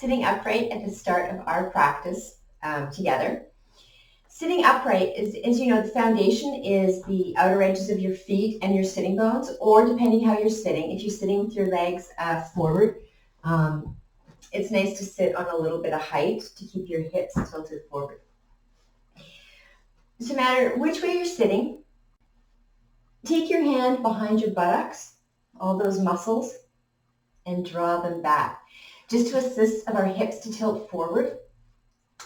sitting upright at the start of our practice together. Sitting upright is, as you know, the foundation is the outer edges of your feet and your sitting bones, or depending how you're sitting, if you're sitting with your legs forward, it's nice to sit on a little bit of height to keep your hips tilted forward. No matter which way you're sitting, take your hand behind your buttocks, all those muscles, and draw them back, just to assist of our hips to tilt forward.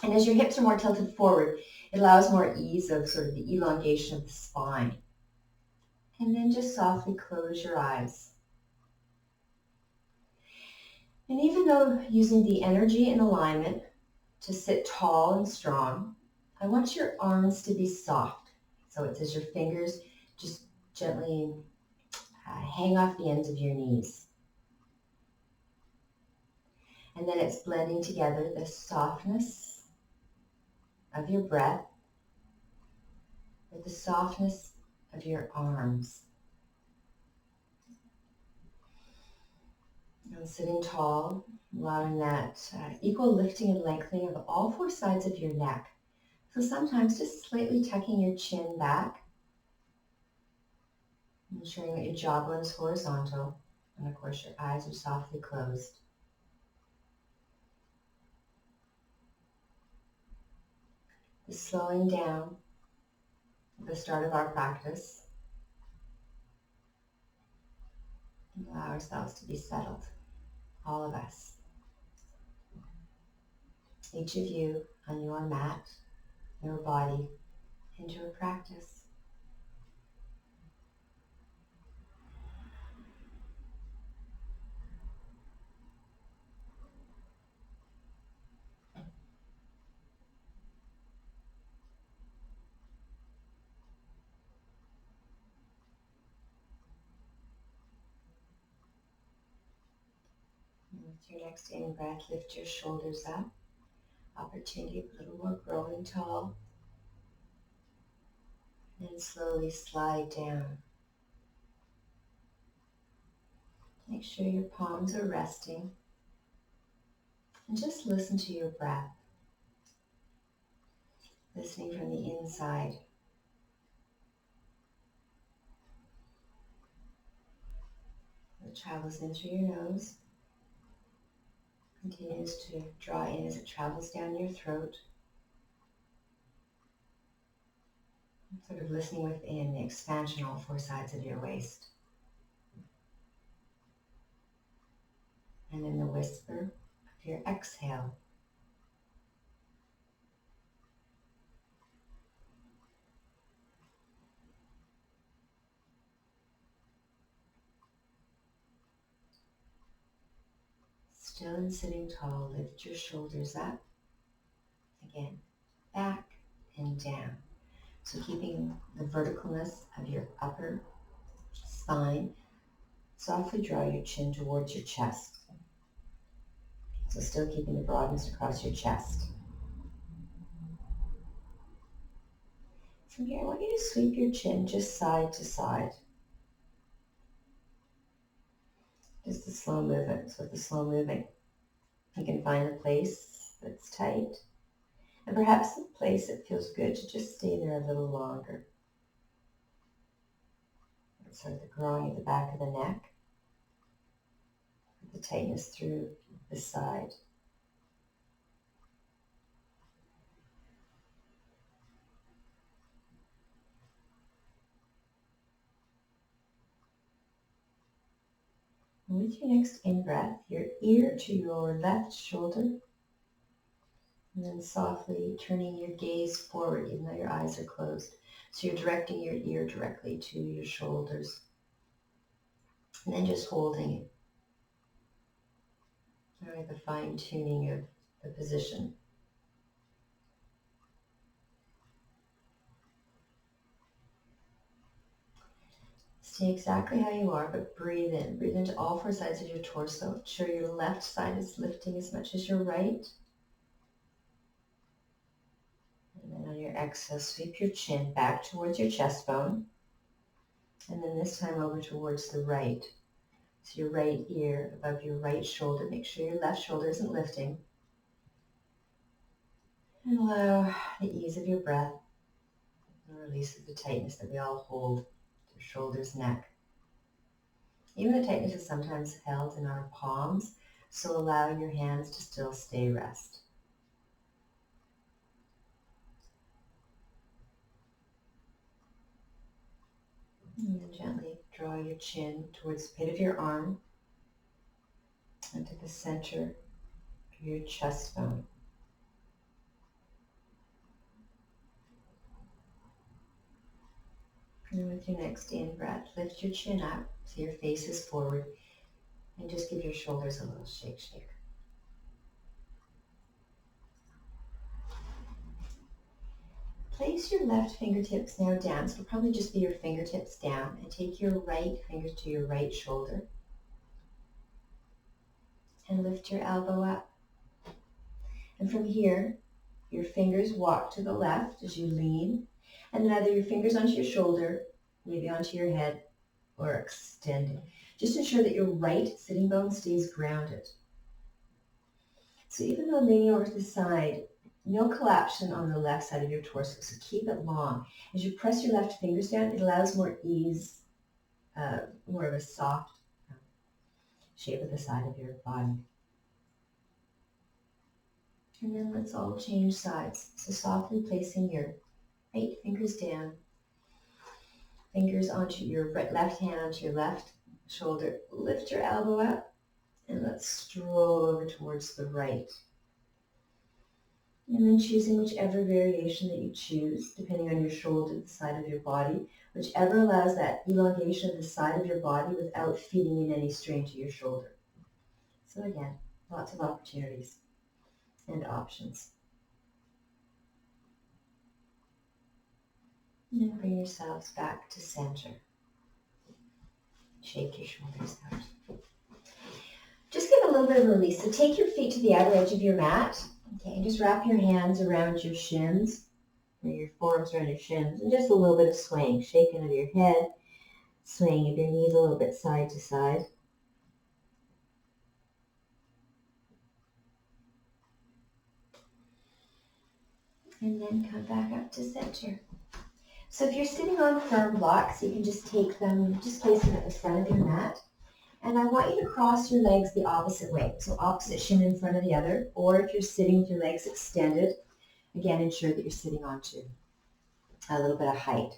And as your hips are more tilted forward, it allows more ease of sort of the elongation of the spine. And then just softly close your eyes. And even though using the energy and alignment to sit tall and strong, I want your arms to be soft. So it's as your fingers just gently hang off the ends of your knees. And then it's blending together the softness of your breath with the softness of your arms. And sitting tall, allowing that equal lifting and lengthening of all four sides of your neck. So sometimes just slightly tucking your chin back, ensuring that your jawbone is horizontal, and of course your eyes are softly closed. The slowing down at the start of our practice. And allow ourselves to be settled, all of us. Each of you on your mat, your body, and your practice. With your next in-breath, lift your shoulders up. Opportunity a little more growing tall. And slowly slide down. Make sure your palms are resting. And just listen to your breath. Listening from the inside. It travels in through your nose. Continues to draw in as it travels down your throat. Sort of listening within the expansion all four sides of your waist. And then the whisper of your exhale. Still and sitting tall, lift your shoulders up. Again, back and down. So keeping the verticalness of your upper spine, softly draw your chin towards your chest. So still keeping the broadness across your chest. From here, I want you to sweep your chin just side to side. Just a slow movement. So with the slow movement, you can find a place that's tight. And perhaps a place that feels good to just stay there a little longer. Sort of the growing at the back of the neck. The tightness through the side. And with your next in-breath, your ear to your left shoulder. And then softly turning your gaze forward, even though your eyes are closed. So you're directing your ear directly to your shoulders. And then just holding it. Really the fine-tuning of the position. Stay exactly how you are, but breathe in. Breathe into all four sides of your torso. Ensure your left side is lifting as much as your right. And then on your exhale, sweep your chin back towards your chest bone. And then this time over towards the right. So your right ear above your right shoulder. Make sure your left shoulder isn't lifting. And allow the ease of your breath and release of the tightness that we all hold to shoulders, neck. Even the tightness is sometimes held in our palms, so allowing your hands to still stay rest. And then gently draw your chin towards the pit of your arm and to the center of your chest bone. And with your next in-breath, lift your chin up so your face is forward and just give your shoulders a little shake, shake. Place your left fingertips now down, so it'll probably just be your fingertips down, and take your right finger to your right shoulder and lift your elbow up. And from here, your fingers walk to the left as you lean, and then either your fingers onto your shoulder, maybe onto your head, or extended. Just ensure that your right sitting bone stays grounded. So even though leaning over to the side, no collapsion on the left side of your torso, so keep it long. As you press your left fingers down, it allows more ease, more of a soft shape of the side of your body. And then let's all change sides. So softly placing your right fingers down, fingers onto your left hand onto your left shoulder. Lift your elbow up and let's stroll over towards the right. And then choosing whichever variation that you choose, depending on your shoulder, the side of your body, whichever allows that elongation of the side of your body without feeding in any strain to your shoulder. So again, lots of opportunities and options. And then bring yourselves back to center. Shake your shoulders out. Just give a little bit of release. So take your feet to the outer edge of your mat. Okay, and just wrap your hands around your shins, or your forearms around your shins, and just a little bit of swaying, shaking of your head, swaying of your knees a little bit side to side. And then come back up to center. So if you're sitting on firm blocks, you can just take them, just place them at the front of your mat. And I want you to cross your legs the opposite way. So opposite shin in front of the other. Or if you're sitting with your legs extended, again, ensure that you're sitting onto a little bit of height.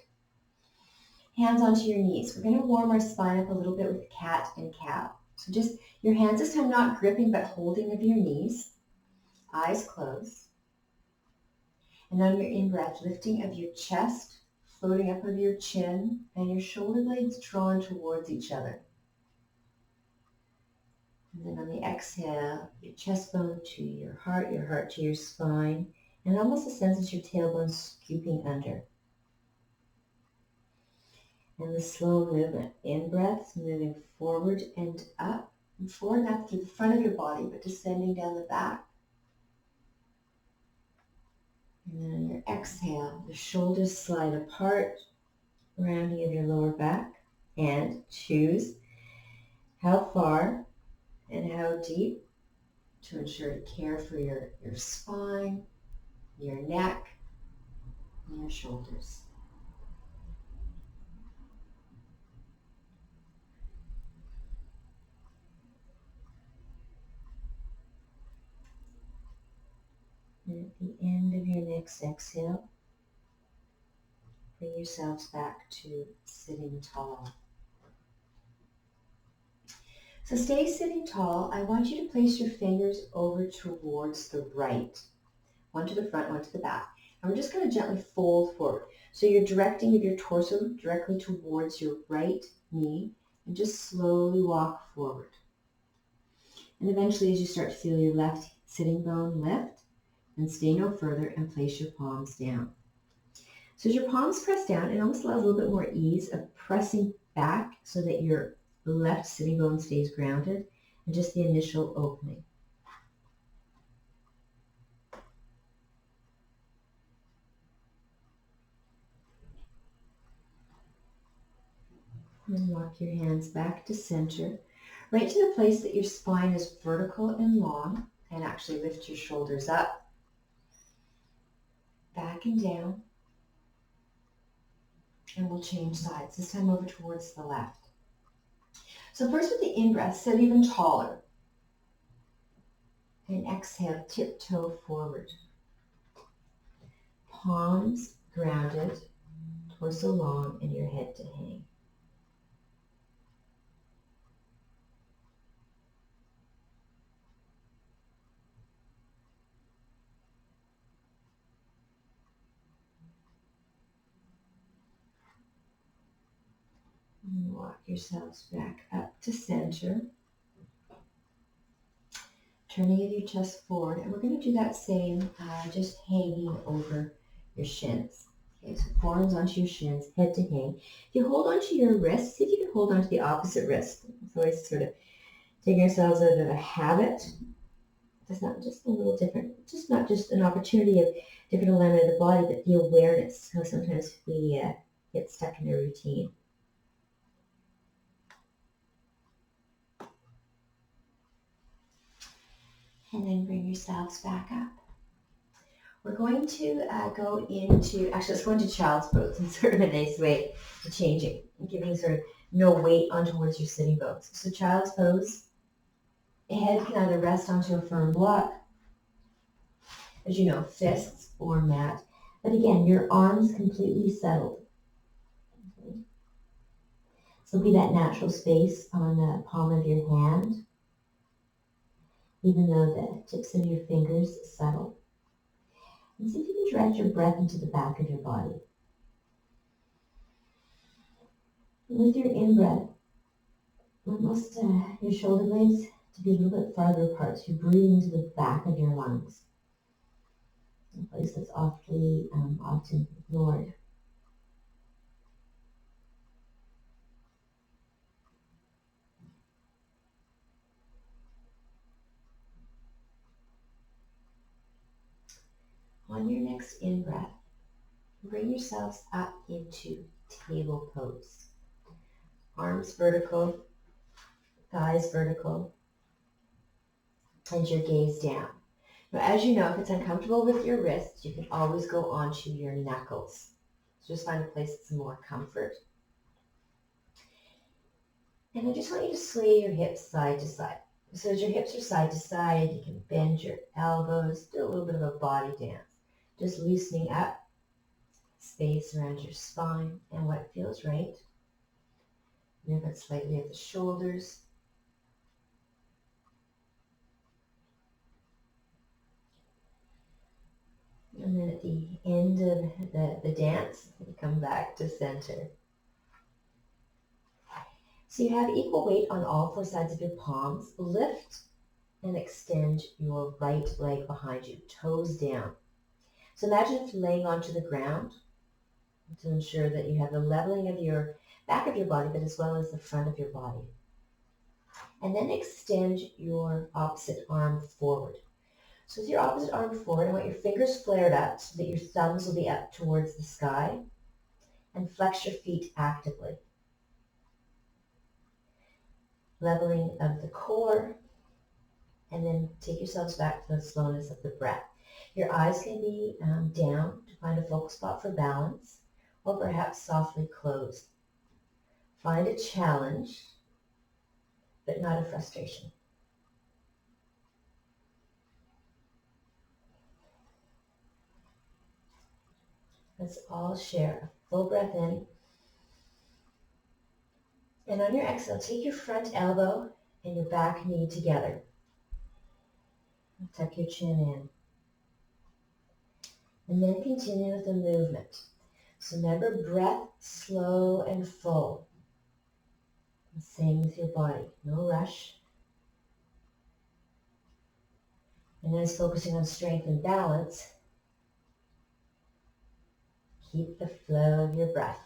Hands onto your knees. We're going to warm our spine up a little bit with cat and cow. So just your hands this time not gripping but holding of your knees. Eyes closed. And on your in-breath, lifting of your chest, floating up of your chin, and your shoulder blades drawn towards each other. And then on the exhale, your chest bone to your heart to your spine, and almost a sense of your tailbone scooping under. And the slow movement, in-breaths, moving forward and up, and forward and up through the front of your body, but descending down the back. And then on your exhale, the shoulders slide apart, rounding of your lower back, and choose how far and how deep to ensure to care for your spine, your neck, and your shoulders. And at the end of your next exhale, bring yourselves back to sitting tall. So stay sitting tall. I want you to place your fingers over towards the right. One to the front, one to the back. And we're just going to gently fold forward. So you're directing your torso directly towards your right knee and just slowly walk forward. And eventually as you start to feel your left sitting bone lift, and stay no further and place your palms down. So as your palms press down, it almost allows a little bit more ease of pressing back so that your left sitting bone stays grounded and just the initial opening. And then walk your hands back to center. right to the place that your spine is vertical and long, and actually lift your shoulders up, back and down, and we'll change sides, this time over towards the left. So first with the in-breath, sit even taller, and exhale, tiptoe forward. Palms grounded, torso long, and your head to hang. And walk yourselves back up to center. Turning of your chest forward, and we're going to do that same, just hanging over your shins. Okay, so forearms onto your shins, head to hang. If you hold onto your wrist, see if you can hold onto the opposite wrist. It's always sort of taking ourselves out of a habit. It's not just a little different, just not just an opportunity of different alignment of the body, but the awareness, how sometimes we get stuck in a routine. And then bring yourselves back up. We're going to go into, actually let's go into child's pose in sort of a nice way to change it, giving sort of no weight on towards your sitting bones. So child's pose, head can either rest onto a firm block, as you know, fists or mat. But again, your arms completely settled. Okay. So be that natural space on the palm of your hand, even though the tips of your fingers settle. And see if you can direct your breath into the back of your body. With your in-breath, almost your shoulder blades to be a little bit farther apart. So you're breathing to the back of your lungs, a place that's often ignored. On your next in-breath, bring yourselves up into table pose. Arms vertical, thighs vertical, and your gaze down. Now, as you know, if it's uncomfortable with your wrists, you can always go onto your knuckles. So just find a place that's more comfort. And I just want you to sway your hips side to side. So as your hips are side to side, you can bend your elbows, do a little bit of a body dance. Just loosening up space around your spine and what feels right. Move it slightly at the shoulders. And then at the end of the dance, you come back to center. So you have equal weight on all four sides of your palms. Lift and extend your right leg behind you, toes down. So imagine it's laying onto the ground to ensure that you have the leveling of your back of your body, but as well as the front of your body. And then extend your opposite arm forward. So with your opposite arm forward, I want your fingers flared up so that your thumbs will be up towards the sky, and flex your feet actively. Leveling of the core, and then take yourselves back to the slowness of the breath. Your eyes can be down to find a focal spot for balance, or perhaps softly closed. Find a challenge, but not a frustration. Let's all share a full breath in. And on your exhale, take your front elbow and your back knee together. Tuck your chin in. And then continue with the movement. So remember, breath slow and full. And same with your body, no rush. And as focusing on strength and balance, keep the flow of your breath.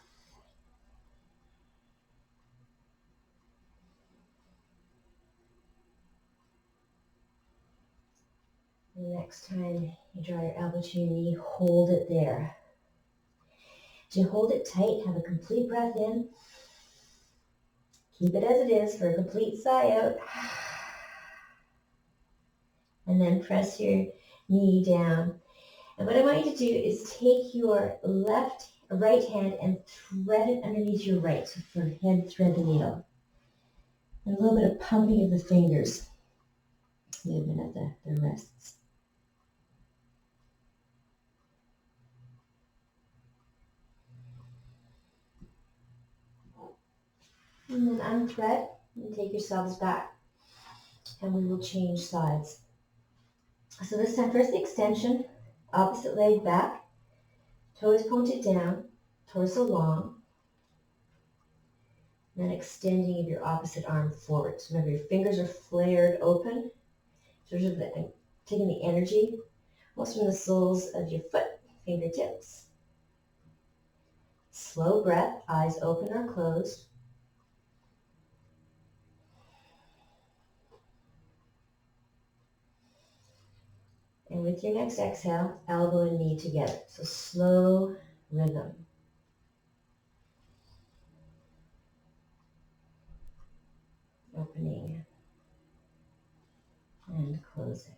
And the next time you draw your elbow to your knee, hold it there. As you hold it tight, have a complete breath in. Keep it as it is for a complete sigh out. And then press your knee down. And what I want you to do is take your right hand and thread it underneath your right. So for head, thread the needle. And a little bit of pumping of the fingers. Movement of the wrists. And then unthread and take yourselves back. And we will change sides. So this time, first the extension, opposite leg back, toes pointed down, torso long, and then extending of your opposite arm forward. So remember, your fingers are flared open, sort of taking the energy, almost from the soles of your foot, fingertips. Slow breath, eyes open or closed. And with your next exhale, elbow and knee together. So slow rhythm. Opening and closing.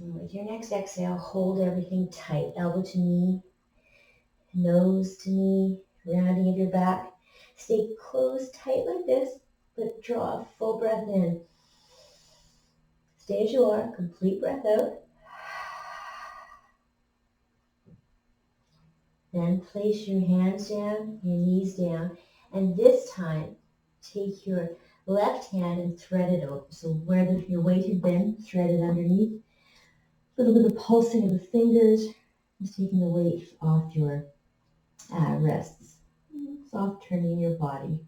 And with your next exhale, hold everything tight. Elbow to knee, nose to knee, rounding of your back. Stay closed tight like this, but draw a full breath in. Stay as you are, complete breath out. Then place your hands down, your knees down, and this time take your left hand and thread it over. So where your weight had been, thread it underneath. A little bit of pulsing of the fingers, just taking the weight off your wrists. Soft turning in your body.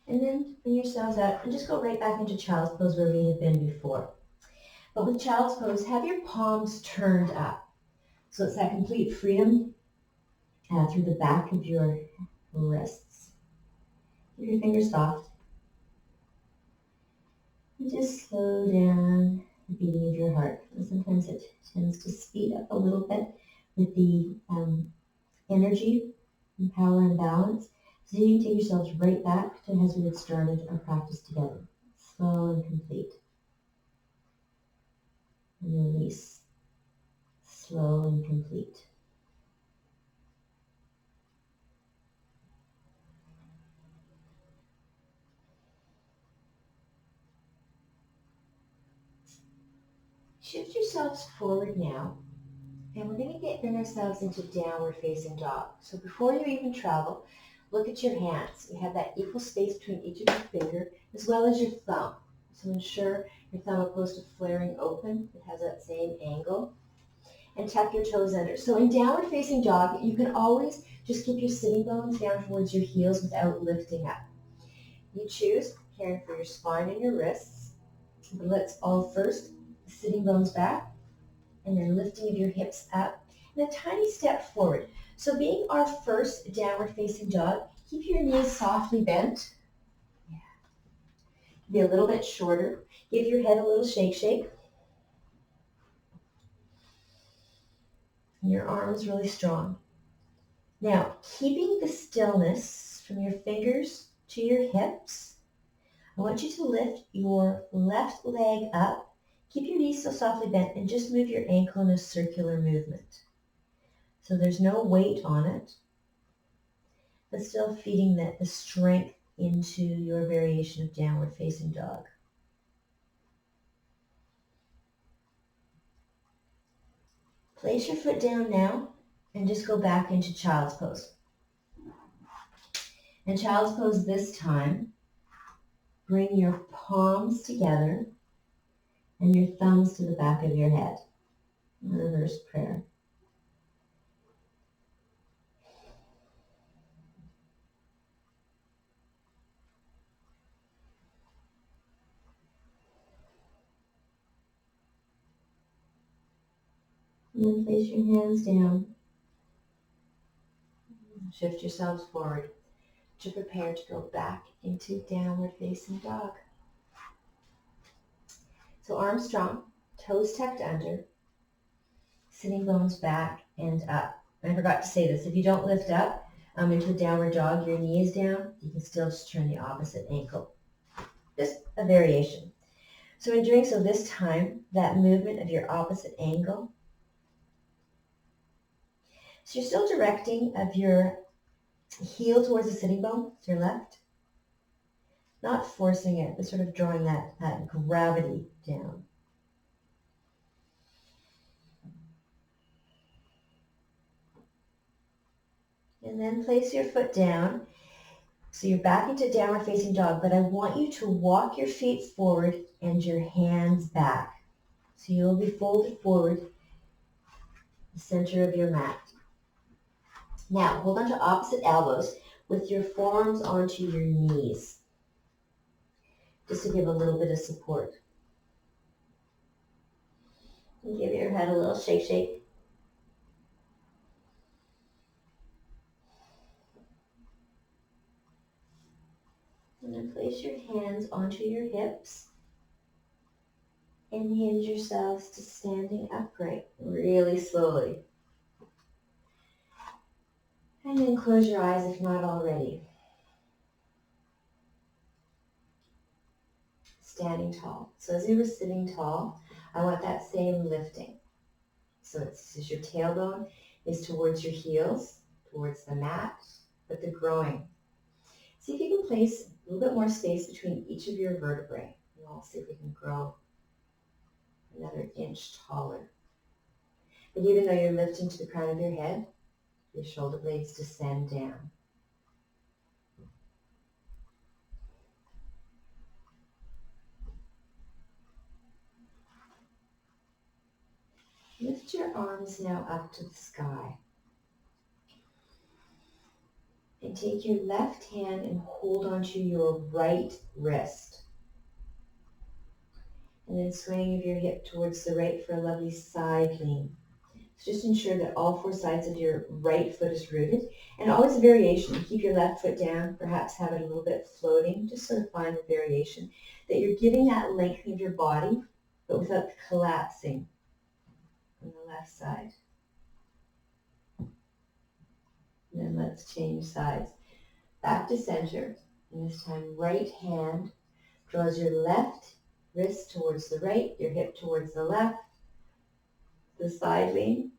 And then bring yourselves out and just go right back into child's pose where we had been before. But with child's pose, have your palms turned up. So it's that complete freedom through the back of your wrists. Keep your fingers soft. And just slow down the beating of your heart. And sometimes it tends to speed up a little bit with the energy and power and balance. So you can take yourselves right back to as we had started our practice together. Slow and complete. And release. Slow and complete. Shift yourselves forward now, and we're going to bring ourselves into downward facing dog. So before you even travel, look at your hands. You have that equal space between each of your finger as well as your thumb. So ensure your thumb opposed to flaring open. It has that same angle. And tuck your toes under. So in downward facing dog, you can always just keep your sitting bones down towards your heels without lifting up. You choose, caring for your spine and your wrists. But let's all first, sitting bones back, and then lifting of your hips up, and a tiny step forward. So being our first downward facing dog, keep your knees softly bent. Yeah. Be a little bit shorter. Give your head a little shake. And your arms really strong. Now, keeping the stillness from your fingers to your hips, I want you to lift your left leg up. Keep your knees so softly bent and just move your ankle in a circular movement. So there's no weight on it, but still feeding the strength into your variation of downward facing dog. Place your foot down now and just go back into child's pose. And child's pose this time, bring your palms together and your thumbs to the back of your head. Reverse prayer. And then place your hands down Shift yourselves forward to prepare to go back into downward facing dog. So arms strong, toes tucked under, sitting bones back and up. And I forgot to say this, if you don't lift up into a downward dog, your knee is down, you can still just turn the opposite ankle. Just a variation. So in doing so this time, that movement of your opposite angle. So you're still directing of your heel towards the sitting bone, to your left. Not forcing it, but sort of drawing that gravity down. And then place your foot down. So you're back into downward facing dog, but I want you to walk your feet forward and your hands back. So you'll be folded forward, the center of your mat. Now, hold on to opposite elbows with your forearms onto your knees, just to give a little bit of support. And give your head a little shake, shake. And then place your hands onto your hips and hinge yourselves to standing upright really slowly. And then close your eyes if not already. Standing tall. So as you were sitting tall, I want that same lifting. So it's just your tailbone is towards your heels, towards the mat, but the growing. See if you can place a little bit more space between each of your vertebrae. And I'll see if we can grow another inch taller. But even though you're lifting to the crown of your head, your shoulder blades descend down. Lift your arms now up to the sky. And take your left hand and hold onto your right wrist. And then swaying of your hip towards the right for a lovely side lean. So just ensure that all four sides of your right foot is rooted. And always a variation. Keep your left foot down, perhaps have it a little bit floating. Just sort of find the variation. That you're giving that lengthening of your body, but without collapsing on the left side. And then let's change sides. Back to center. And this time right hand draws your left wrist towards the right, your hip towards the left. The side lean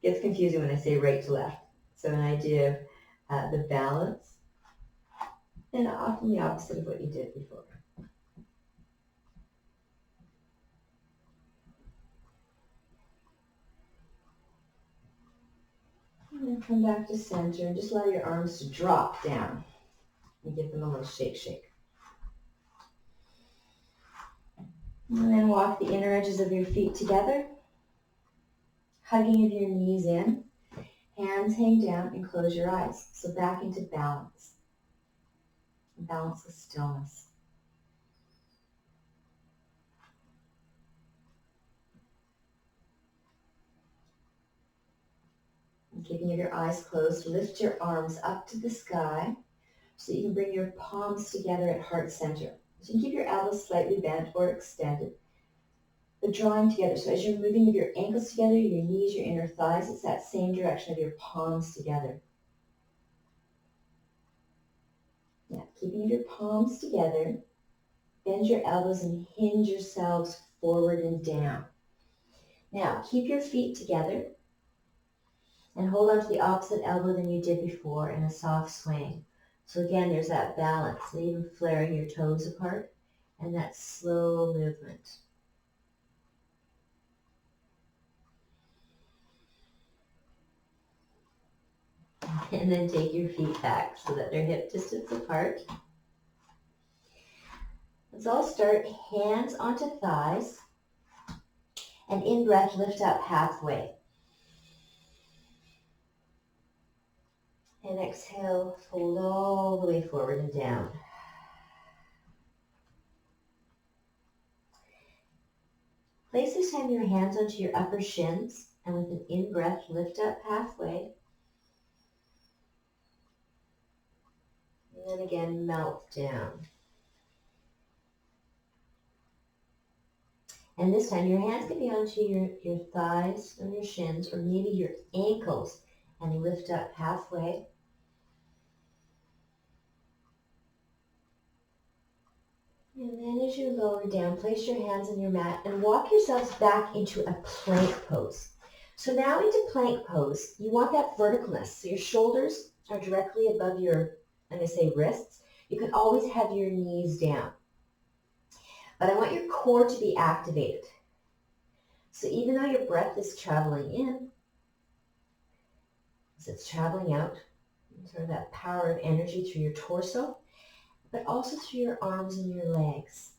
gets confusing when I say right to left. So an idea of the balance, and often the opposite of what you did before. And then come back to center and just allow your arms to drop down and give them a little shake, shake. And then walk the inner edges of your feet together, hugging of your knees in, hands hang down and close your eyes. So back into balance. Balance with stillness. And keeping your eyes closed, lift your arms up to the sky so you can bring your palms together at heart center. So you can keep your elbows slightly bent or extended, but drawing together. So as you're moving with your ankles together, your knees, your inner thighs, it's that same direction of your palms together. Now, keeping your palms together, bend your elbows and hinge yourselves forward and down. Now, keep your feet together and hold on to the opposite elbow than you did before in a soft swing. So again, there's that balance, so even flaring your toes apart and that slow movement. And then take your feet back so that they're hip distance apart. Let's all start hands onto thighs. And in breath, lift up halfway. And exhale, fold all the way forward and down. Place this time your hands onto your upper shins. And with an in breath, lift up halfway. then again, melt down. And this time your hands can be onto your thighs or your shins or maybe your ankles and lift up halfway. And then as you lower down, place your hands on your mat and walk yourselves back into a plank pose. So now into plank pose, you want that verticalness. So your shoulders are directly above your, I'm going to say wrists. You can always have your knees down. But I want your core to be activated. So even though your breath is traveling in, as it's traveling out, sort of that power of energy through your torso, but also through your arms and your legs.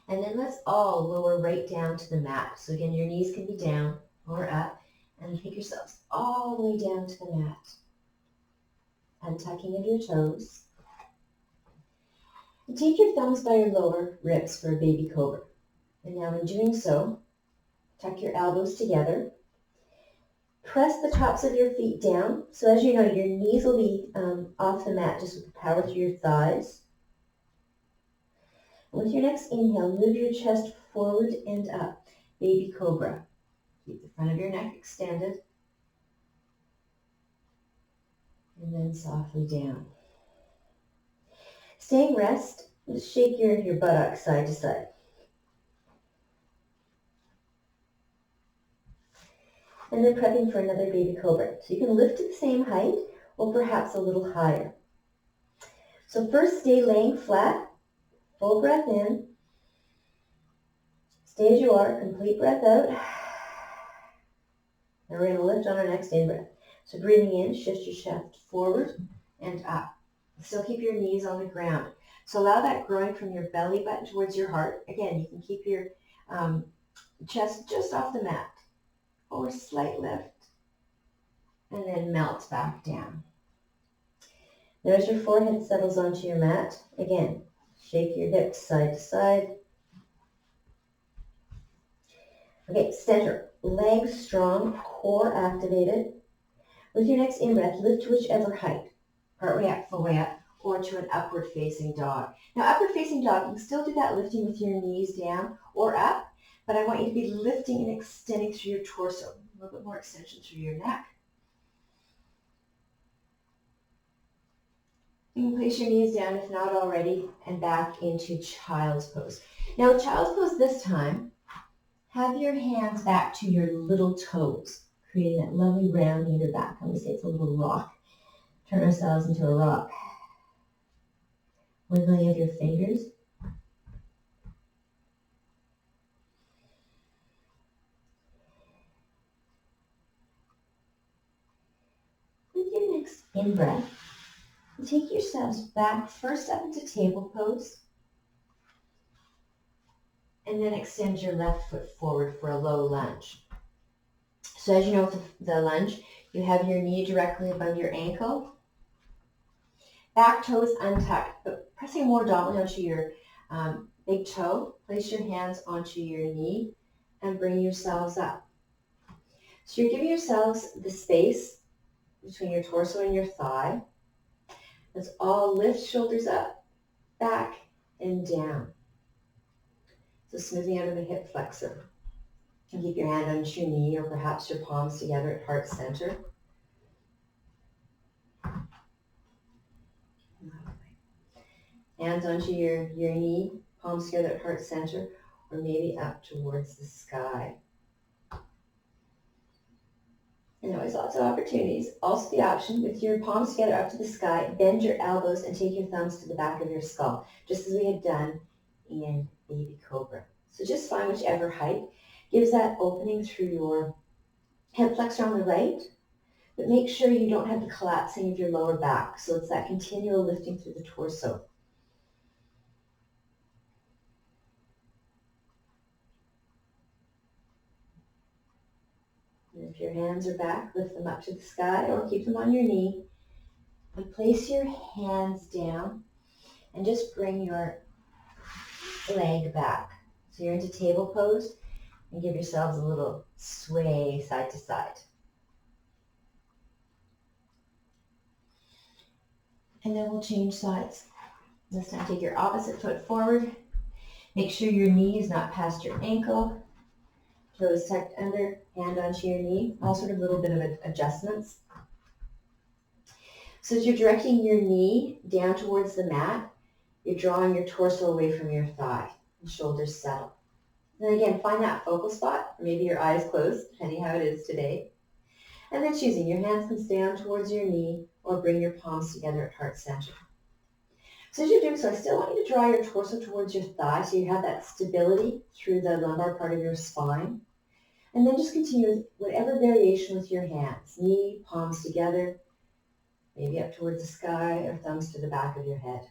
And then let's all lower right down to the mat. So again, your knees can be down or up, and take yourselves all the way down to the mat. Untucking of your toes. And take your thumbs by your lower ribs for a baby cobra. And now in doing so, tuck your elbows together. Press the tops of your feet down. So as you know, your knees will be off the mat just with the power through your thighs. And with your next inhale, move your chest forward and up. Baby cobra. Keep the front of your neck extended. And then softly down. Staying rest, just shake your buttocks side to side. And then prepping for another baby cobra. So you can lift to the same height or perhaps a little higher. So first, stay laying flat, full breath in. Stay as you are, complete breath out. Now we're going to lift on our next in-breath. So breathing in, shift your chest forward and up. Still keep your knees on the ground. So allow that growing from your belly button towards your heart. Again, you can keep your chest just off the mat. Or slight lift, and then melt back down. There's your forehead settles onto your mat. Again, shake your hips side to side. Okay, center, legs strong, core activated. With your next in-breath, lift to whichever height, partway up, full way up, or to an upward facing dog. Now upward facing dog, you can still do that lifting with your knees down or up, but I want you to be lifting and extending through your torso. A little bit more extension through your neck. You can place your knees down if not already and back into child's pose. Now child's pose this time, have your hands back to your little toes, creating that lovely round in your back. I'm going to say it's a little rock. Turn ourselves into a rock. Wiggling of your fingers. With your next in-breath, take yourselves back first up into table pose, and then extend your left foot forward for a low lunge. So as you know with the lunge, you have your knee directly above your ankle. Back toes untucked, but pressing more dominantly onto your big toe. Place your hands onto your knee and bring yourselves up. So you're giving yourselves the space between your torso and your thigh. Let's all lift shoulders up, back, and down. So smoothing out of the hip flexor. And keep your hand on your knee or perhaps your palms together at heart center. Hands onto your knee, palms together at heart center, or maybe up towards the sky. And always lots of opportunities. Also the option, with your palms together up to the sky, bend your elbows and take your thumbs to the back of your skull, just as we had done in Baby Cobra. So just find whichever height gives that opening through your hip flexor on the right, but make sure you don't have the collapsing of your lower back. So it's that continual lifting through the torso. And if your hands are back, lift them up to the sky or keep them on your knee. And place your hands down and just bring your leg back. So you're into table pose, and give yourselves a little sway side to side. And then we'll change sides. This time take your opposite foot forward. Make sure your knee is not past your ankle. Toes tucked under, hand onto your knee. All sort of little bit of adjustments. So as you're directing your knee down towards the mat, you're drawing your torso away from your thigh. The shoulders settle. And again, find that focal spot, or maybe your eyes closed, depending how it is today. And then choosing, your hands can stay on towards your knee or bring your palms together at heart center. So as you're doing so, I still want you to draw your torso towards your thigh so you have that stability through the lumbar part of your spine. And then just continue with whatever variation with your hands. Knee, palms together, maybe up towards the sky or thumbs to the back of your head.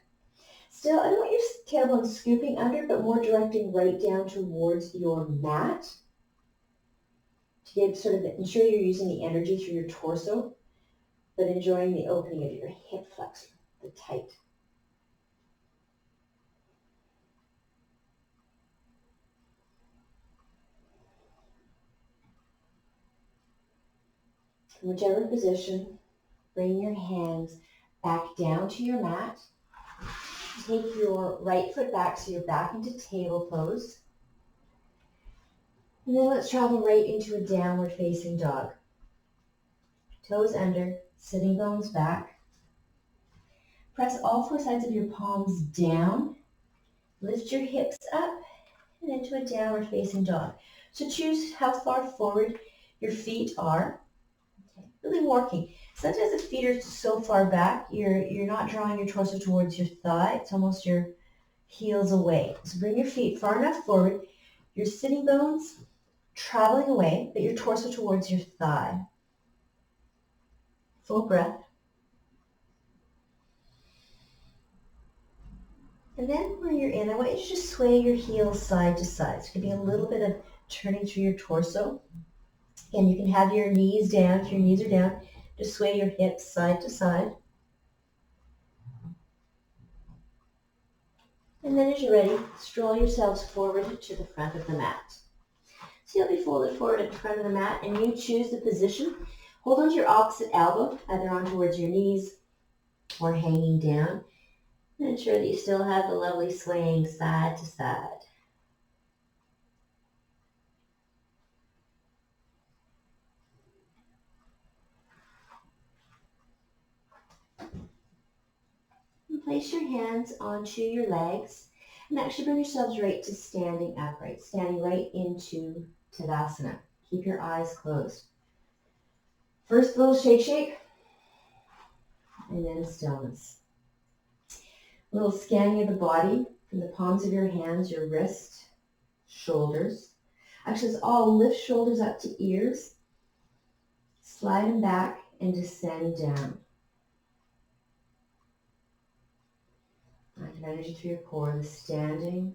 Still, I don't want your tailbone scooping under, but more directing right down towards your mat to get sort of ensure you're using the energy through your torso, but enjoying the opening of your hip flexor, the tight. In whichever position, bring your hands back down to your mat. Take your right foot back so you're back into table pose. And then let's travel right into a downward facing dog. Toes under, sitting bones back. Press all four sides of your palms down. Lift your hips up and into a downward facing dog. So choose how far forward your feet are. Okay. Really working. Sometimes the feet are so far back, you're not drawing your torso towards your thigh. It's almost your heels away. So bring your feet far enough forward. Your sitting bones traveling away, but your torso towards your thigh. Full breath. And then where you're in, I want you to just sway your heels side to side. So it could be a little bit of turning through your torso. Again, you can have your knees down. If your knees are down, just sway your hips side to side. And then as you're ready, stroll yourselves forward to the front of the mat. So you'll be folded forward at the front of the mat, and you choose the position. Hold onto your opposite elbow, either on towards your knees or hanging down. And ensure that you still have the lovely swaying side to side. And place your hands onto your legs and actually bring yourselves right to standing upright, standing right into Tavasana. Keep your eyes closed. First little shake, and then stillness. A little scanning of the body from the palms of your hands, your wrist, shoulders. Actually, it's all lift shoulders up to ears, slide them back, and descend down. Active energy through your core, the standing.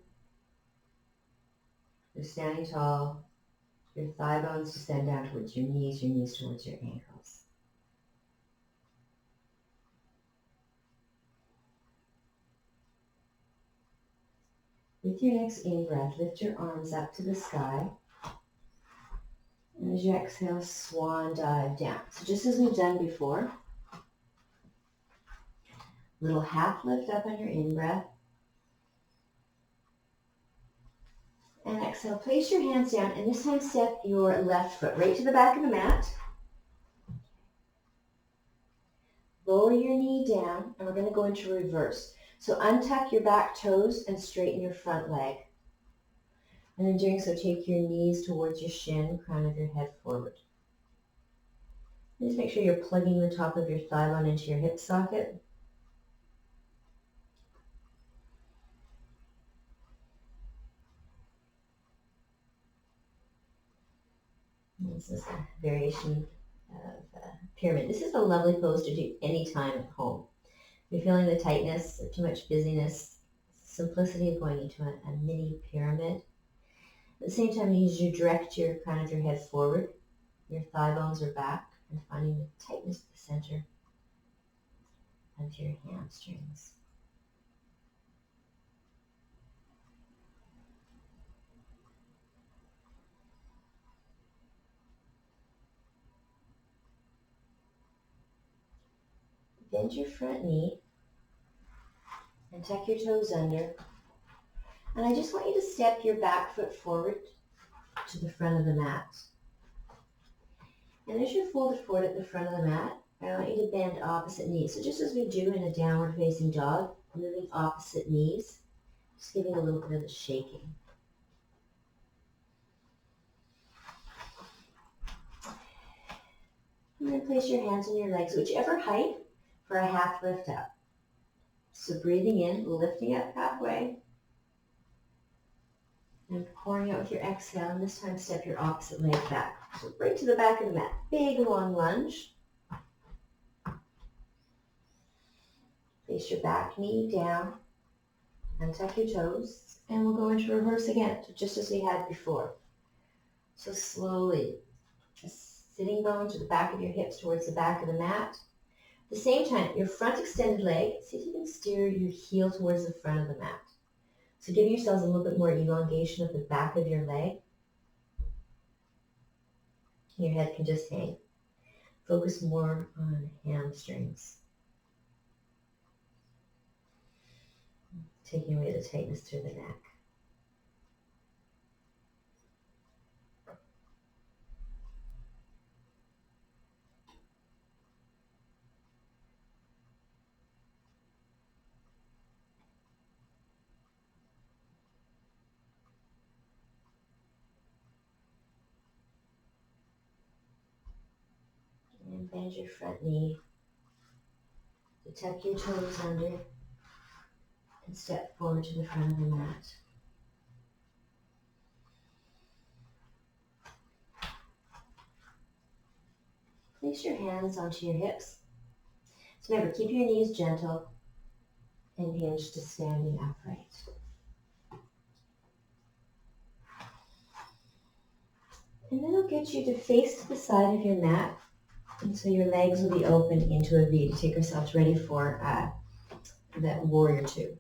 You're standing tall. Your thigh bones descend down towards your knees towards your ankles. With your next in-breath, lift your arms up to the sky. And as you exhale, swan dive down. So just as we've done before, little half lift up on your in-breath. And exhale, place your hands down, and this time step your left foot right to the back of the mat. Lower your knee down, and we're going to go into reverse. So untuck your back toes and straighten your front leg. And in doing so, take your knees towards your shin, crown of your head forward. Just make sure you're plugging the top of your thigh bone into your hip socket. This is a variation of pyramid. This is a lovely pose to do anytime at home. If you're feeling the tightness or too much busyness, simplicity of going into a mini pyramid. At the same time, you direct your crown of your head forward. Your thigh bones are back, and finding the tightness at the center of your hamstrings. Bend your front knee, And tuck your toes under. And I just want you to step your back foot forward to the front of the mat. And as you're folded forward at the front of the mat, I want you to bend opposite knees. So just as we do in a downward facing dog, moving opposite knees, just giving a little bit of the shaking. And then place your hands on your legs, whichever height, for a half lift up. So breathing in, lifting up halfway, and pouring out with your exhale. And this time step your opposite leg back. So right to the back of the mat. Big long lunge. Place your back knee down and tuck your toes. And we'll go into reverse again, so just as we had before. So slowly, sitting bone to the back of your hips towards the back of the mat. At the same time, your front extended leg, see if you can steer your heel towards the front of the mat. So give yourselves a little bit more elongation of the back of your leg. Your head can just hang. Focus more on hamstrings. Taking away the tightness through the neck. And bend your front knee. To tuck your toes under and step forward to the front of the mat. Place your hands onto your hips. So remember, keep your knees gentle and hinge to standing upright. And then I'll get you to face to the side of your mat. And so your legs will be open into a V to take ourselves ready for that warrior two.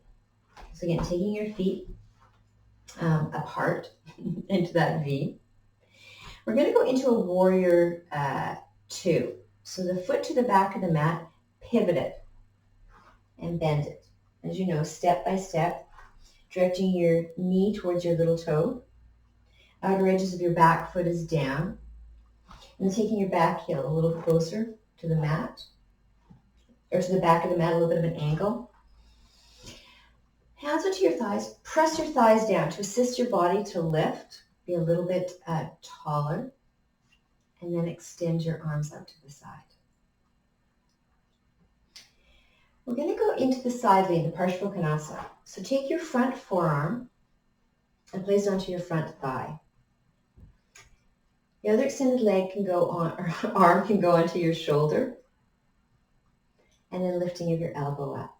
So again, taking your feet apart into that V. We're going to go into a warrior two. So the foot to the back of the mat, pivot it and bend it. As you know, step by step, directing your knee towards your little toe. Outer edges of your back foot is down. And taking your back heel a little closer to the mat, or to the back of the mat, a little bit of an angle. Hands onto your thighs. Press your thighs down to assist your body to lift. Be a little bit taller. And then extend your arms out to the side. We're going to go into the side lean, the Parshvottanasana. So take your front forearm and place it onto your front thigh. The other extended leg can go on, or arm can go onto your shoulder. And then lifting of your elbow up.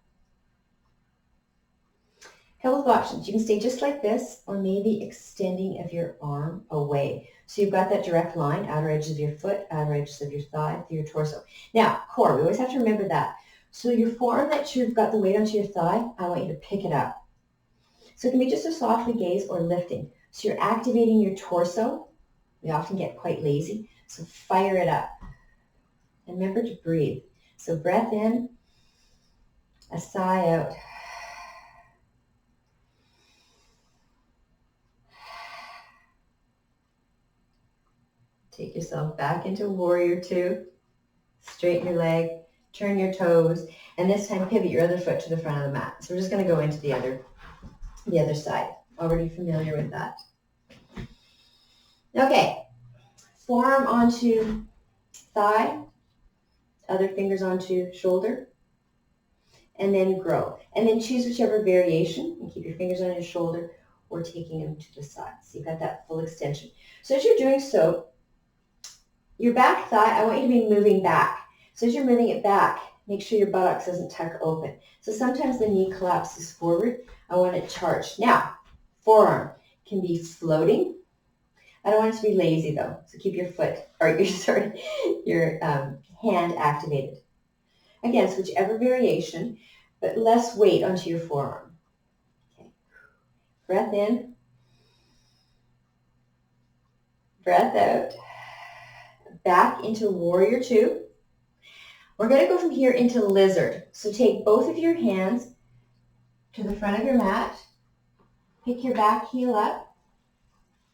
Couple of options. You can stay just like this, or maybe extending of your arm away. So you've got that direct line, outer edges of your foot, outer edges of your thigh, through your torso. Now, core, we always have to remember that. So your forearm that you've got the weight onto your thigh, I want you to pick it up. So it can be just a softly gaze or lifting. So you're activating your torso. We often get quite lazy, so fire it up. And remember to breathe. So breath in, a sigh out. Take yourself back into warrior two. Straighten your leg, turn your toes, and this time pivot your other foot to the front of the mat. So we're just going to go into the other side. Already familiar with that. Okay, forearm onto thigh, other fingers onto shoulder, and then grow. And then choose whichever variation, and keep your fingers on your shoulder or taking them to the side. So you've got that full extension. So as you're doing so, your back thigh, I want you to be moving back. So as you're moving it back, make sure your buttocks doesn't tuck open. So sometimes the knee collapses forward. I want it charged. Now, forearm can be floating. I don't want it to be lazy though. So keep your foot, or your hand activated. Again, so whichever variation, but less weight onto your forearm. Okay. Breath in. Breath out. Back into warrior two. We're going to go from here into lizard. So take both of your hands to the front of your mat. Pick your back heel up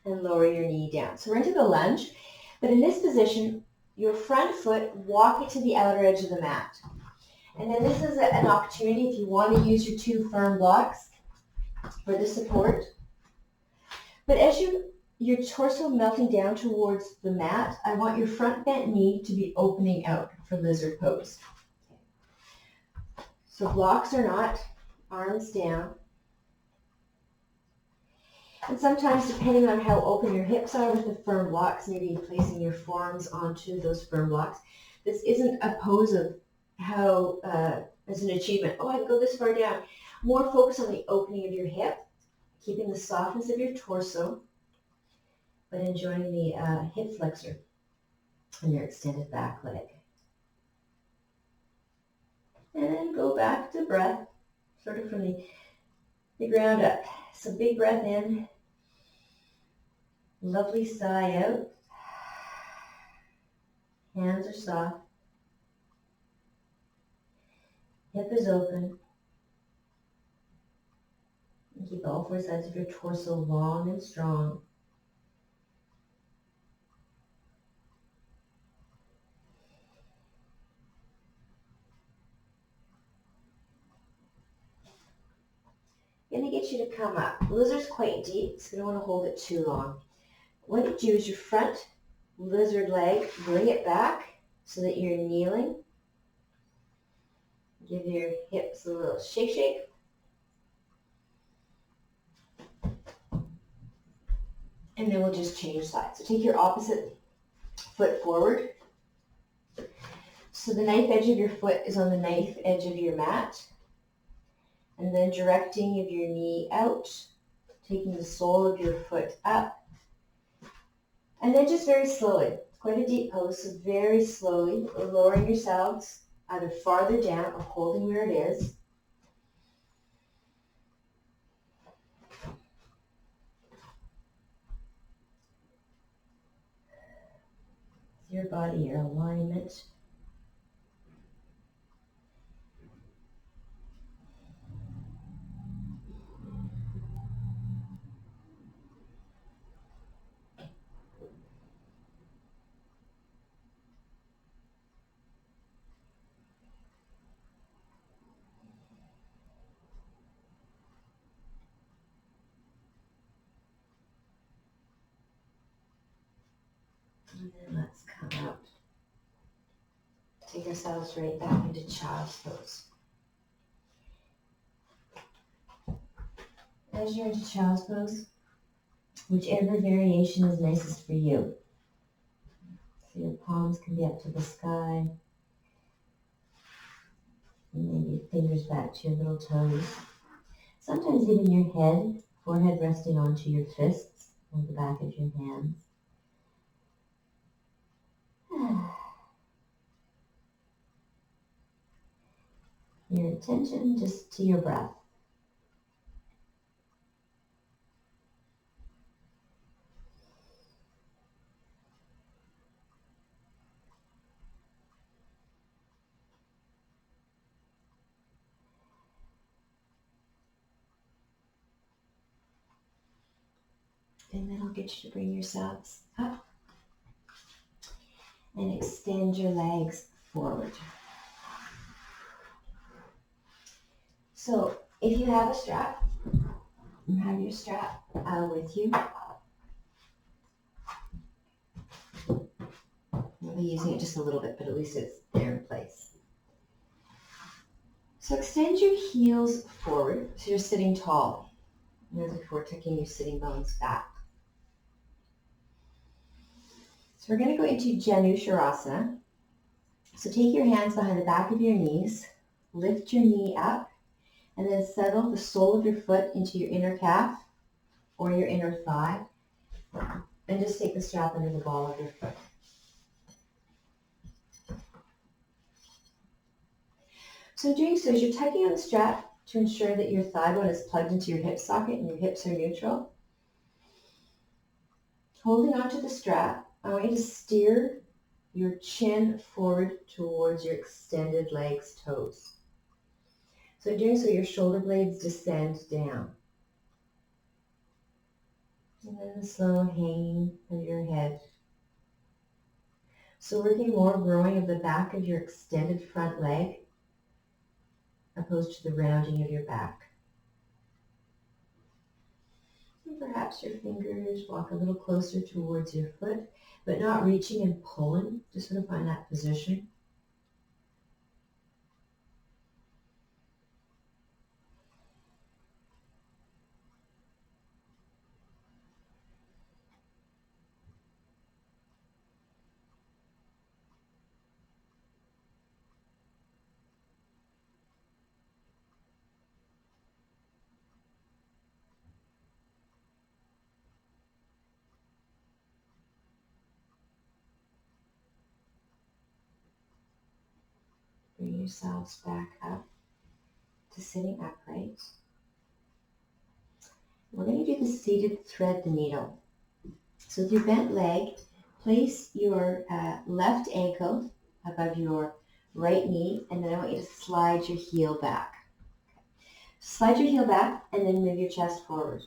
and lower your knee down. So we're into the lunge, but in this position, your front foot, walk it to the outer edge of the mat. And then this is an opportunity if you want to use your 2 firm blocks for the support. But as your torso melting down towards the mat, I want your front bent knee to be opening out for lizard pose. So blocks or not, arms down. And sometimes, depending on how open your hips are with the firm blocks, maybe placing your forearms onto those firm blocks. This isn't a pose of how, as an achievement, oh, I go this far down. More focus on the opening of your hip, keeping the softness of your torso, but enjoying the hip flexor and your extended back leg. And then go back to breath, sort of from the ground up. So big breath in, lovely sigh out. Hands are soft. Hip is open. And keep all 4 sides of your torso long and strong. I'm going to get you to come up. The lizard's quite deep, so you don't want to hold it too long. What you do is your front lizard leg, bring it back so that you're kneeling. Give your hips a little shake. And then we'll just change sides. So take your opposite foot forward. So the knife edge of your foot is on the knife edge of your mat. And then directing of your knee out, taking the sole of your foot up. And then just very slowly, it's quite a deep pose, so very slowly, lowering yourselves either farther down or holding where it is. Your body, your alignment. And then let's come out. Take ourselves right back into child's pose. As you're into child's pose, whichever variation is nicest for you. So your palms can be up to the sky. And maybe your fingers back to your little toes. Sometimes even your head, forehead resting onto your fists or the back of your hands. Your attention just to your breath. And then I'll get you to bring yourselves up and extend your legs forward. So if you have a strap, have your strap with you. I'll be using it just a little bit, but at least it's there in place. So extend your heels forward so you're sitting tall. As before, tucking your sitting bones back. So we're going to go into Janusharasana. So take your hands behind the back of your knees, lift your knee up, and then settle the sole of your foot into your inner calf or your inner thigh, and just take the strap under the ball of your foot. So doing so, as you're tugging on the strap to ensure that your thigh bone is plugged into your hip socket and your hips are neutral, holding onto the strap, I want you to steer your chin forward towards your extended legs, toes. So doing so, your shoulder blades descend down. And then the slow hanging of your head. So working more growing of the back of your extended front leg opposed to the rounding of your back. And perhaps your fingers walk a little closer towards your foot, but not reaching and pulling. Just sort of find that position. Bring yourselves back up to sitting upright. We're going to do the seated thread the needle. So with your bent leg, place your left ankle above your right knee, and then I want you to slide your heel back. Slide your heel back and then move your chest forward.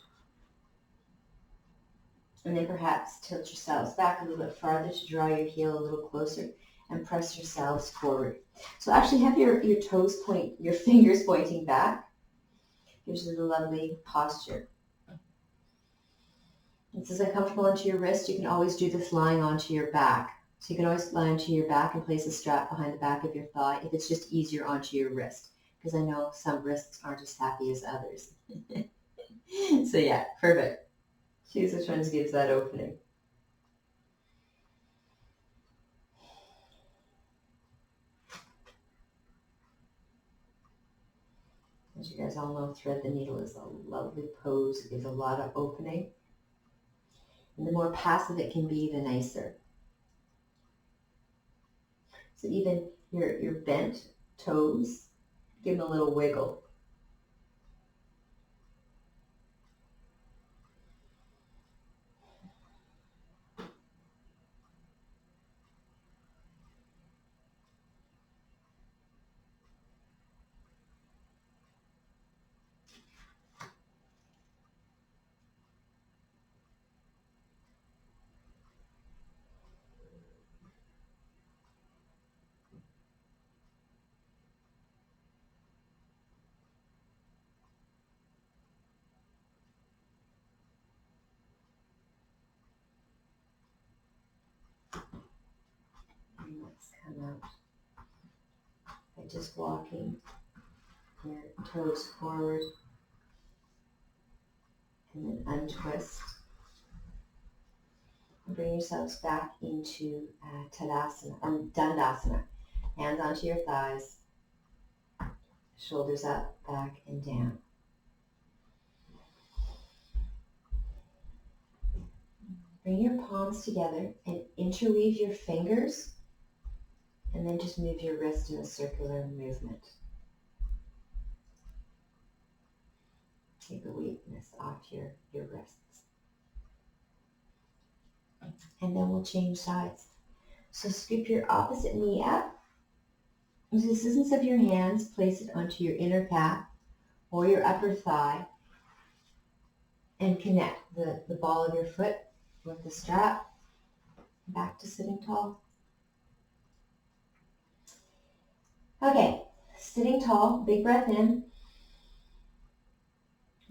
And then perhaps tilt yourselves back a little bit farther to draw your heel a little closer and press yourselves forward. So actually have your toes point, your fingers pointing back. Gives you the lovely posture. This is uncomfortable onto your wrist. You can always do this lying onto your back. So you can always lie onto your back and place a strap behind the back of your thigh if it's just easier onto your wrist. Because I know some wrists aren't as happy as others. So yeah, perfect. Choose which ones gives that opening. As you guys all know, thread the needle is a lovely pose. It gives a lot of opening. And the more passive it can be, the nicer. So even your bent toes, give them a little wiggle. And let's come out by just walking your toes forward and then untwist. And bring yourselves back into Tadasana, or Dandasana. Hands onto your thighs, shoulders up, back, and down. Bring your palms together and interweave your fingers, and then just move your wrist in a circular movement. Take the weakness off your wrists. And then we'll change sides. So scoop your opposite knee up. With the assistance of your hands, place it onto your inner calf or your upper thigh and connect the ball of your foot with the strap. Back to sitting tall. Okay, sitting tall, big breath in.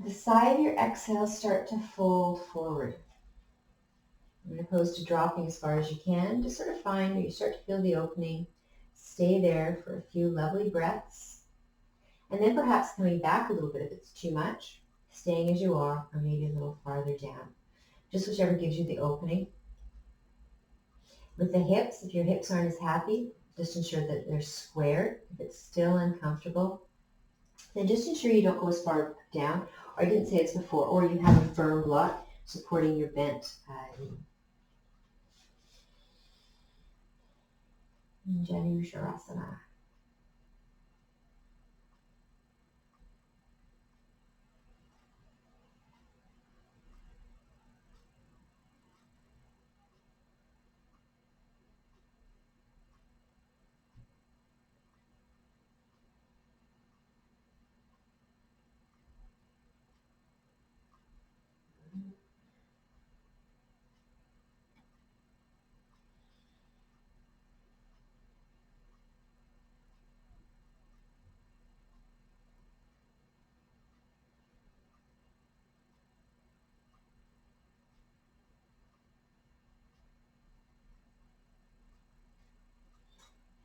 The side of your exhale start to fold forward. And opposed to dropping as far as you can, just sort of find where you start to feel the opening. Stay there for a few lovely breaths. And then perhaps coming back a little bit if it's too much, staying as you are, or maybe a little farther down. Just whichever gives you the opening. With the hips, if your hips aren't as happy, just ensure that they're square. If it's still uncomfortable, then just ensure you don't go as far down, or I didn't say this before, or you have a firm block supporting your bent knee. Janu Shavasana.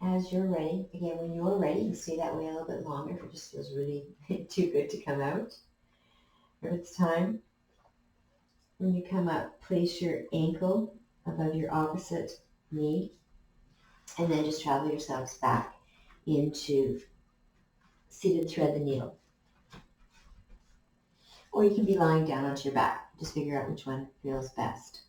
as you're ready. Again, when you're ready, you can stay that way a little bit longer if it just feels really too good to come out. If it's time, when you come up, place your ankle above your opposite knee, and then just travel yourselves back into seated thread the needle. Or you can be lying down onto your back. Just figure out which one feels best.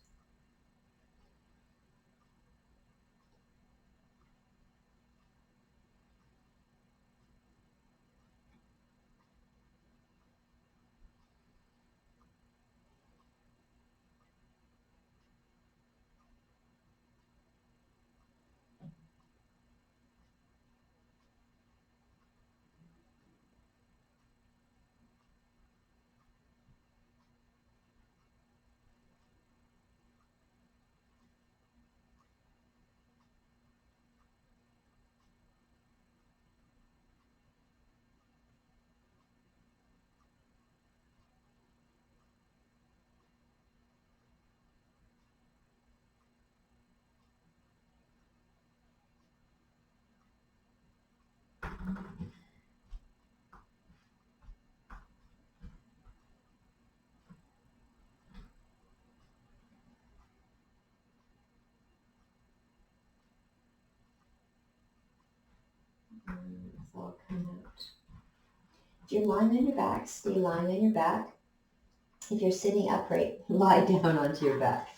It's all come out. If you're lying on your back, stay lying on your back. If you're sitting upright, lie down onto your back.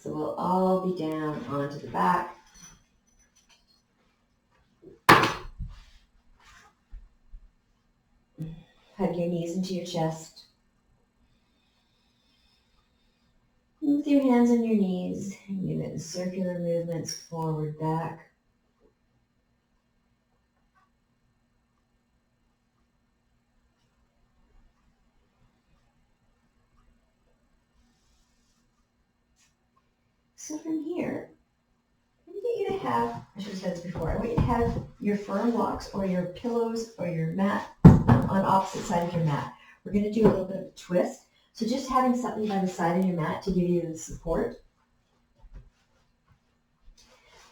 So we'll all be down onto the back. Hug your knees into your chest. With your hands on your knees, give it circular movements forward, back. So from here, I want you to have, I should have said this before, I want you to have your firm blocks or your pillows or your mat on opposite side of your mat. We're going to do a little bit of a twist. So just having something by the side of your mat to give you the support.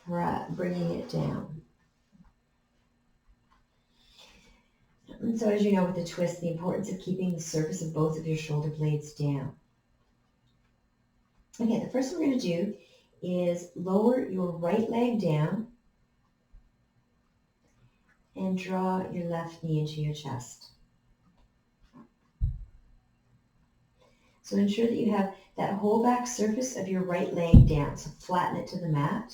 Bringing it down. And so as you know with the twist, the importance of keeping the surface of both of your shoulder blades down. Okay, the first thing we're going to do is lower your right leg down and draw your left knee into your chest. So ensure that you have that whole back surface of your right leg down. So flatten it to the mat.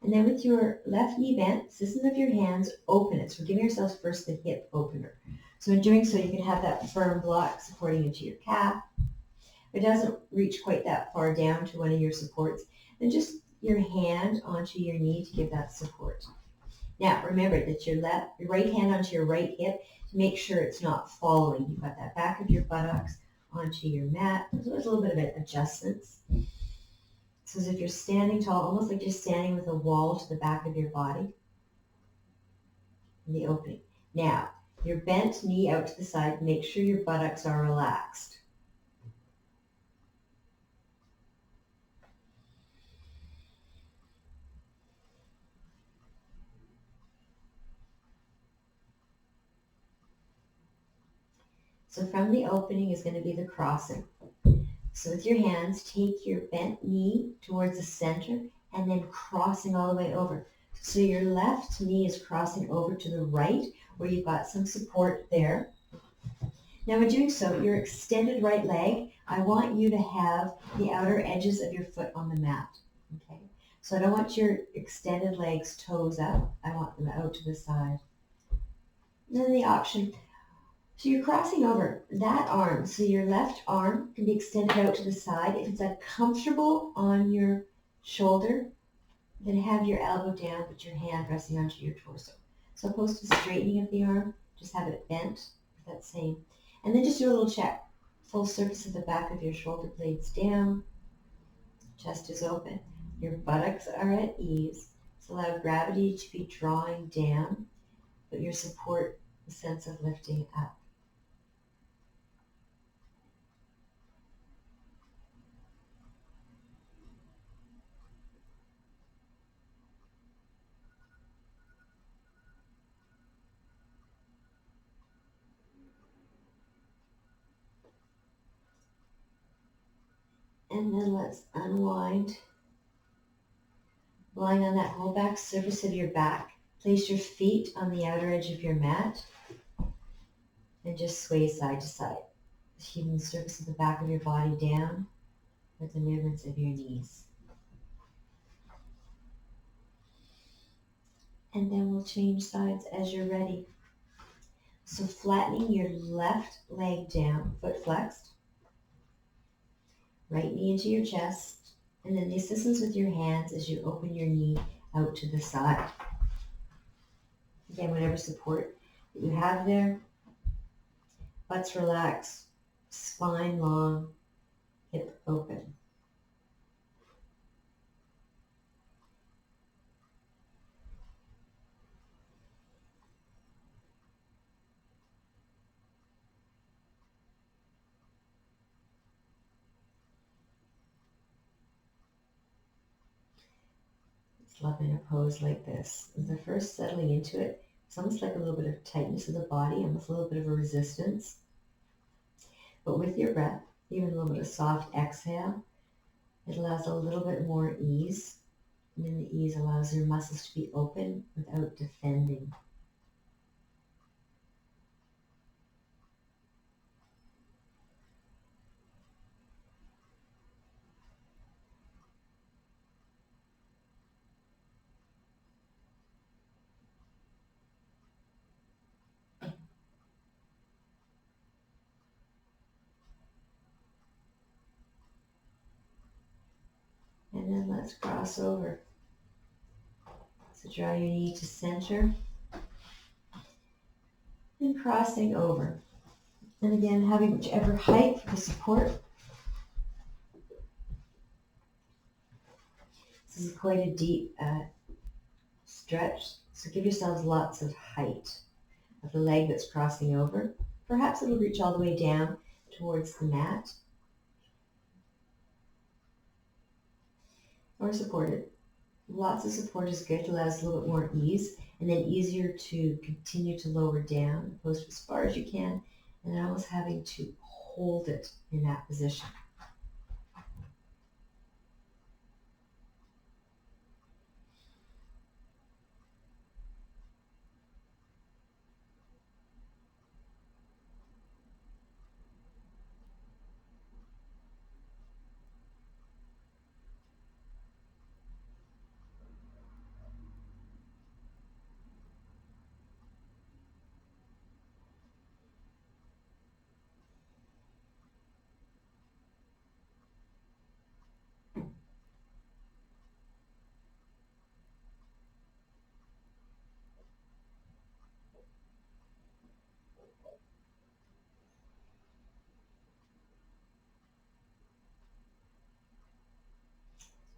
And then with your left knee bent, systems of your hands, open it. So we're giving ourselves first the hip opener. So in doing so, you can have that firm block supporting into your calf. If it doesn't reach quite that far down to one of your supports, then just your hand onto your knee to give that support. Now, remember that your right hand onto your right hip to make sure it's not following. You've got that back of your buttocks onto your mat. So there's a little bit of adjustments. So as if you're standing tall, almost like you're standing with a wall to the back of your body. In the opening. Now, your bent knee out to the side, make sure your buttocks are relaxed. So from the opening is going to be the crossing. So with your hands, take your bent knee towards the center and then crossing all the way over. So your left knee is crossing over to the right where you've got some support there. Now in doing so, your extended right leg, I want you to have the outer edges of your foot on the mat. Okay. So I don't want your extended legs toes up. I want them out to the side. And then the option, so you're crossing over that arm. So your left arm can be extended out to the side. If it's uncomfortable on your shoulder, then have your elbow down, but your hand resting onto your torso. So opposed to straightening of the arm, just have it bent, if that's same. And then just do a little check. Full surface of the back of your shoulder blades down. Chest is open. Your buttocks are at ease. So allow gravity to be drawing down, but your support, the sense of lifting up. And then let's unwind. Lying on that whole back surface of your back, place your feet on the outer edge of your mat and just sway side to side, keeping the surface of the back of your body down with the movements of your knees. And then we'll change sides as you're ready. So flattening your left leg down, foot flexed, right knee into your chest, and then the assistance with your hands as you open your knee out to the side. Again, whatever support that you have there, butt's relaxed, spine long, hip open. Love in a pose like this. As the first settling into it, it's almost like a little bit of tightness of the body, almost a little bit of a resistance. But with your breath, even a little bit of soft exhale, it allows a little bit more ease. And then the ease allows your muscles to be open without defending. And then let's cross over. So draw your knee to center and crossing over. And again, having whichever height for the support. This is quite a deep stretch, so give yourselves lots of height of the leg that's crossing over. Perhaps it'll reach all the way down towards the mat or supported. Lots of support is good, allows a little bit more ease, and then easier to continue to lower down, post as far as you can, and then almost having to hold it in that position.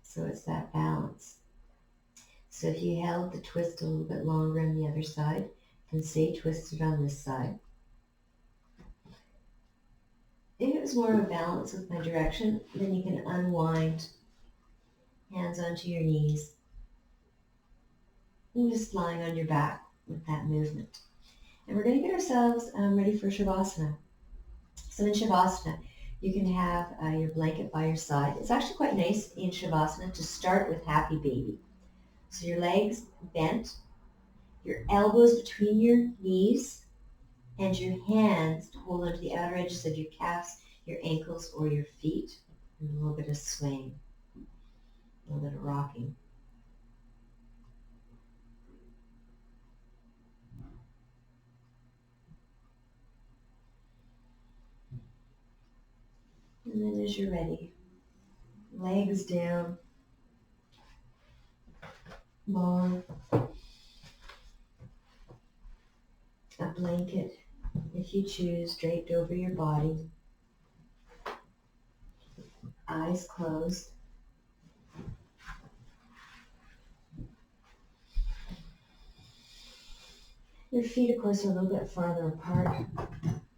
So it's that balance. So if you held the twist a little bit longer on the other side, then stay twisted on this side. If it was more of a balance with my direction, then you can unwind, hands onto your knees, and just lying on your back with that movement. And we're going to get ourselves ready for Shavasana. So in Shavasana, you can have your blanket by your side. It's actually quite nice in Shavasana to start with Happy Baby. So your legs bent, your elbows between your knees, and your hands to hold onto the outer edges of your calves, your ankles, or your feet. And a little bit of swaying, a little bit of rocking. And then as you're ready, legs down, long, a blanket, if you choose, draped over your body, eyes closed. Your feet, of course, are a little bit farther apart,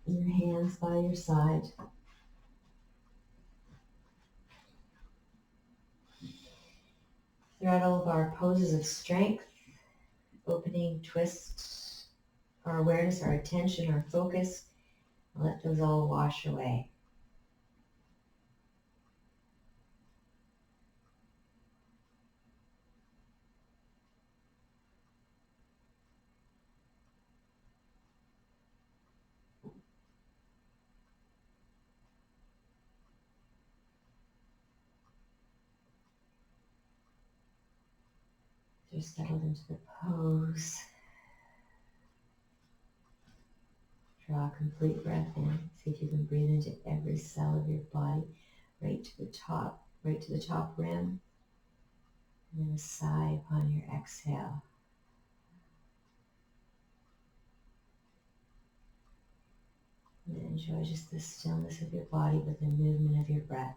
and your hands by your side. Throughout all of our poses of strength, opening, twist, our awareness, our attention, our focus, let those all wash away. You're settled into the pose. Draw a complete breath in. See if you can breathe into every cell of your body, right to the top rim. And then a sigh upon your exhale. And then enjoy just the stillness of your body with the movement of your breath.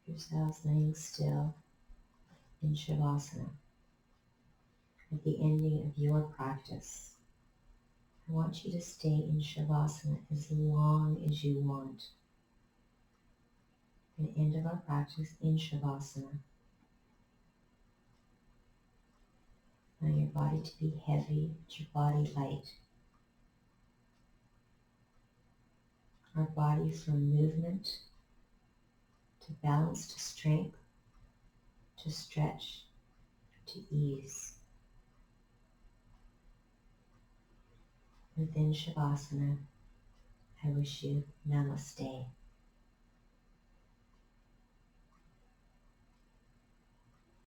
Yourselves laying still in Shavasana. At the ending of your practice, I want you to stay in Shavasana as long as you want. At the end of our practice in Shavasana, allow your body to be heavy, but your body light. Our body from movement to balance to strength to stretch to ease. Within Shavasana, I wish you Namaste.